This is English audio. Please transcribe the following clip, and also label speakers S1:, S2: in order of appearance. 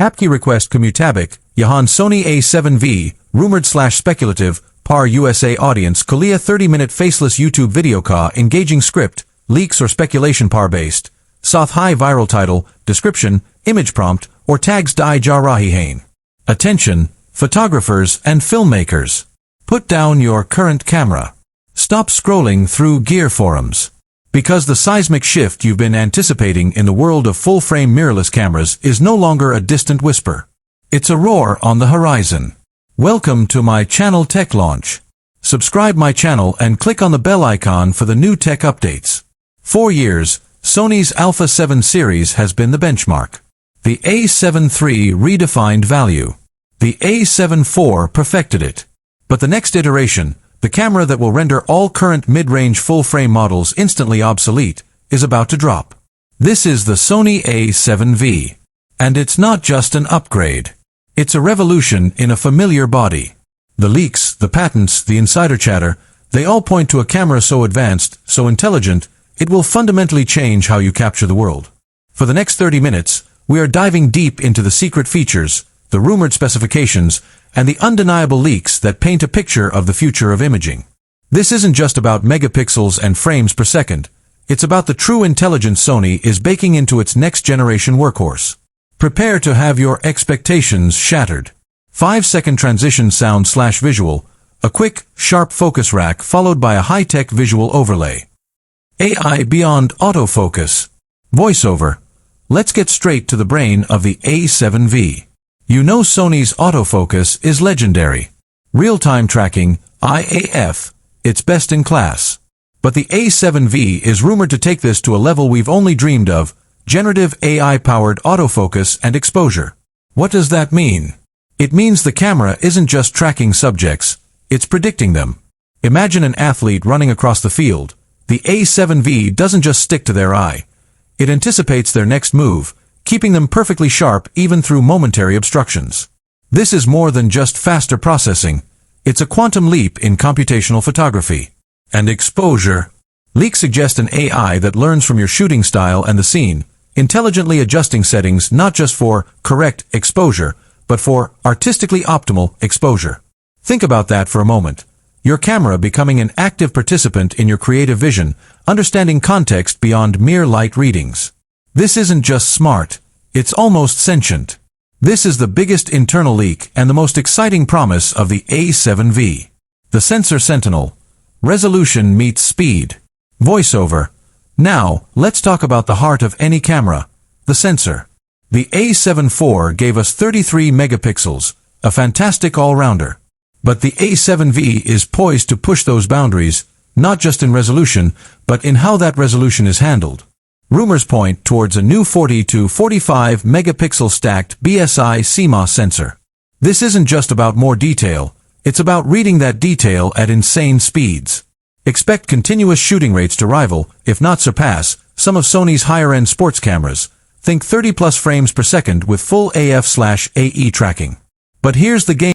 S1: Apki request Commutabic, Yahan Sony A7V, rumored/speculative, par USA audience Korea 30-minute faceless YouTube video ka engaging script, leaks or speculation par-based, soth high viral title, description, image prompt, or tags di jarahi hain. Attention, photographers and filmmakers. Put down your current camera. Stop scrolling through gear forums. Because the seismic shift you've been anticipating in the world of full-frame mirrorless cameras is no longer a distant whisper. It's a roar on the horizon. Welcome to my channel Tech Launch. Subscribe my channel and click on the bell icon for the new tech updates. 4 years, Sony's Alpha 7 series has been the benchmark. The A7 III redefined value. The A7 IV perfected it. But the next iteration, the camera that will render all current mid-range full-frame models instantly obsolete, is about to drop. This is the Sony A7 V. And it's not just an upgrade. It's a revolution in a familiar body. The leaks, the patents, the insider chatter, they all point to a camera so advanced, so intelligent, it will fundamentally change how you capture the world. For the next 30 minutes, we are diving deep into the secret features, the rumored specifications, and the undeniable leaks that paint a picture of the future of imaging. This isn't just about megapixels and frames per second. It's about the true intelligence Sony is baking into its next-generation workhorse. Prepare to have your expectations shattered. 5-second transition sound/visual, a quick, sharp focus rack followed by a high-tech visual overlay. AI beyond autofocus. Voiceover. Let's get straight to the brain of the A7 V. You know Sony's autofocus is legendary. Real-time tracking, IAF, it's best in class. But the A7 V is rumored to take this to a level we've only dreamed of, generative AI-powered autofocus and exposure. What does that mean? It means the camera isn't just tracking subjects, it's predicting them. Imagine an athlete running across the field. The A7 V doesn't just stick to their eye. It anticipates their next move, keeping them perfectly sharp even through momentary obstructions. This is more than just faster processing. It's a quantum leap in computational photography. And exposure. Leaks suggest an AI that learns from your shooting style and the scene, intelligently adjusting settings not just for correct exposure, but for artistically optimal exposure. Think about that for a moment. Your camera becoming an active participant in your creative vision, understanding context beyond mere light readings. This isn't just smart, it's almost sentient. This is the biggest internal leak and the most exciting promise of the A7 V. The Sensor Sentinel. Resolution meets speed. Voiceover. Now, let's talk about the heart of any camera, the sensor. The A7 IV gave us 33 megapixels, a fantastic all-rounder. But the A7 V is poised to push those boundaries, not just in resolution, but in how that resolution is handled. Rumors point towards a new 40 to 45 megapixel stacked BSI CMOS sensor. This isn't just about more detail, it's about reading that detail at insane speeds. Expect continuous shooting rates to rival, if not surpass, some of Sony's higher-end sports cameras. Think 30+ frames per second with full AF/AE tracking. But here's the game